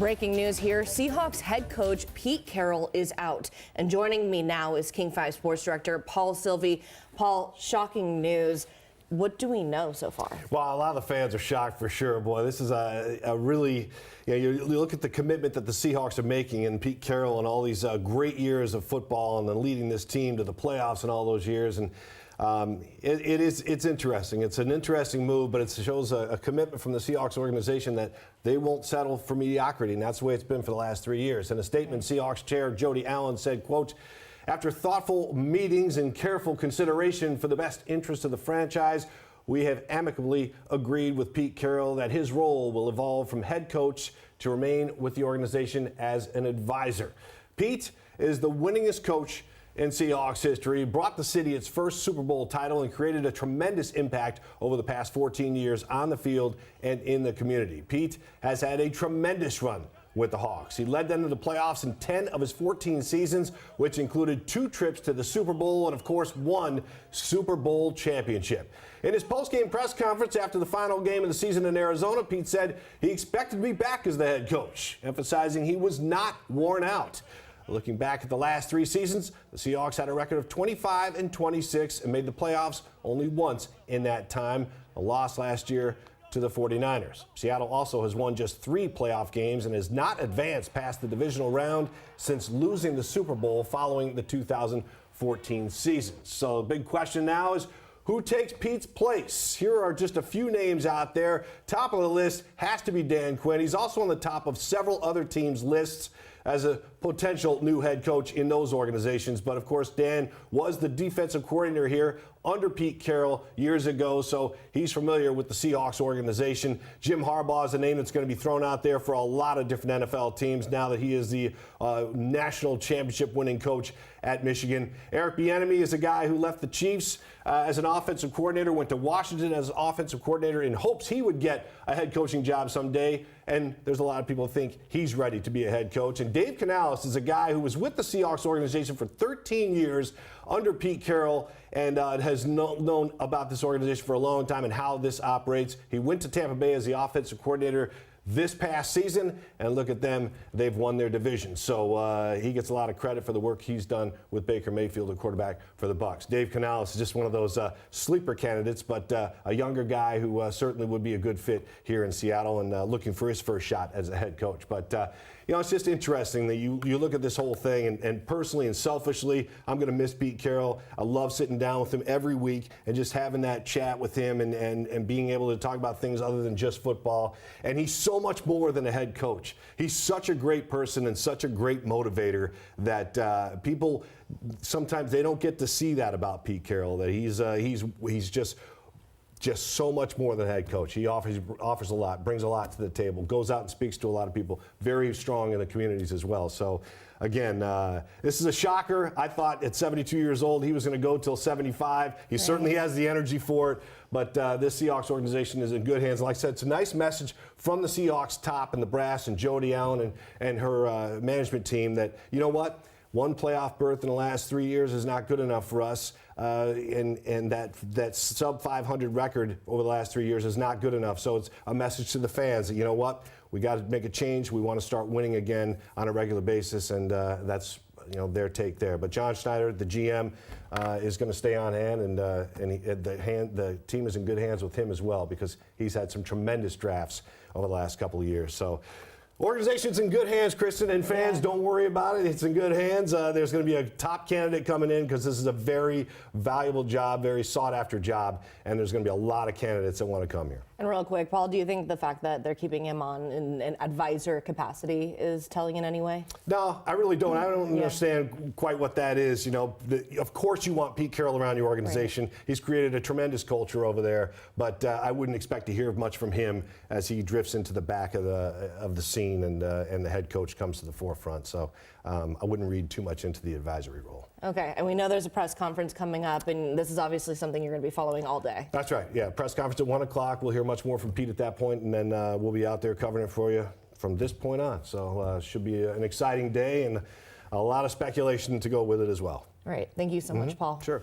Breaking news here, Seahawks head coach Pete Carroll is out. And joining me now is King 5 Sports Director Paul Sylvie. Paul, shocking news. What do we know so far? Well, a lot of the fans are shocked for sure. Boy, this is a really, you look at the commitment that the Seahawks are making, and Pete Carroll and all these great years of football and then leading this team to the playoffs and all those years. And it's interesting. It's an interesting move, but it shows a commitment from the Seahawks organization that they won't settle for mediocrity, and that's the way it's been for the last 3 years. In a statement, Seahawks chair Jody Allen said, quote, "After thoughtful meetings and careful consideration for the best interest of the franchise, we have amicably agreed with Pete Carroll that his role will evolve from head coach to remain with the organization as an advisor." Pete is the winningest coach in Seahawks history, brought the city its first Super Bowl title, and created a tremendous impact over the past 14 years on the field and in the community. Pete has had a tremendous run with the Hawks. He led them to the playoffs in 10 of his 14 seasons, which included 2 trips to the Super Bowl and, of course, 1 Super Bowl championship. In his post-game press conference after the final game of the season in Arizona, Pete said he expected to be back as the head coach, emphasizing he was not worn out. Looking back at the last 3 seasons, the Seahawks had a record of 25-26 and made the playoffs only once in that time, a loss last year to the 49ers. Seattle also has won just 3 playoff games and has not advanced past the divisional round since losing the Super Bowl following the 2014 season. So the big question now is, who takes Pete's place? Here are just a few names out there. Top of the list has to be Dan Quinn. He's also on the top of several other teams' lists as a potential new head coach in those organizations. But, of course, Dan was the defensive coordinator here under Pete Carroll years ago, so he's familiar with the Seahawks organization. Jim Harbaugh is a name that's going to be thrown out there for a lot of different NFL teams now that he is the national championship winning coach at Michigan. Eric Bieniemy is a guy who left the Chiefs as an offensive coordinator, went to Washington as offensive coordinator in hopes he would get a head coaching job someday, and there's a lot of people who think he's ready to be a head coach. And Dave Canales is a guy who was with the Seahawks organization for 13 years under Pete Carroll and has known about this organization for a long time and how this operates. He went to Tampa Bay as the offensive coordinator this past season, and look at them, they've won their division. So he gets a lot of credit for the work he's done with Baker Mayfield, the quarterback for the Bucs. Dave Canales is just one of those sleeper candidates, but a younger guy who certainly would be a good fit here in Seattle and looking for his first shot as a head coach. But it's just interesting that you look at this whole thing, and personally and selfishly, I'm going to miss Pete Carroll. I love sitting down with him every week and just having that chat with him and being able to talk about things other than just football. And he's so much more than a head coach. He's such a great person and such a great motivator that people sometimes they don't get to see that about Pete Carroll, that he's just so much more than a head coach. He offers a lot, brings a lot to the table, goes out and speaks to a lot of people, very strong in the communities as well. So, again, this is a shocker. I thought at 72 years old he was going to go till 75. He certainly has the energy for it, but this Seahawks organization is in good hands. Like I said, it's a nice message from the Seahawks top and the brass and Jody Allen and her management team that, you know what, 1 playoff berth in the last 3 years is not good enough for us, and that sub-500 record over the last 3 years is not good enough. So it's a message to the fans that, you know what, we got to make a change. We want to start winning again on a regular basis, and that's their take there. But John Schneider, the GM, is going to stay on hand, and the team is in good hands with him as well because he's had some tremendous drafts over the last couple of years. So. Organization's in good hands, Kristen, and fans, don't worry about it. It's in good hands. There's going to be a top candidate coming in because this is a very valuable job, very sought-after job, and there's going to be a lot of candidates that want to come here. And real quick, Paul, do you think the fact that they're keeping him on in an advisor capacity is telling in any way? No, I really don't. I don't understand quite what that is. Of course you want Pete Carroll around your organization. Right. He's created a tremendous culture over there, but I wouldn't expect to hear much from him as he drifts into the back of the scene and the head coach comes to the forefront. So I wouldn't read too much into the advisory role. Okay, and we know there's a press conference coming up, and this is obviously something you're going to be following all day. That's right, yeah. Press conference at 1 o'clock. We'll hear much more from Pete at that point, and then we'll be out there covering it for you from this point on. So it should be an exciting day and a lot of speculation to go with it as well. All right, thank you so much, Paul. Sure.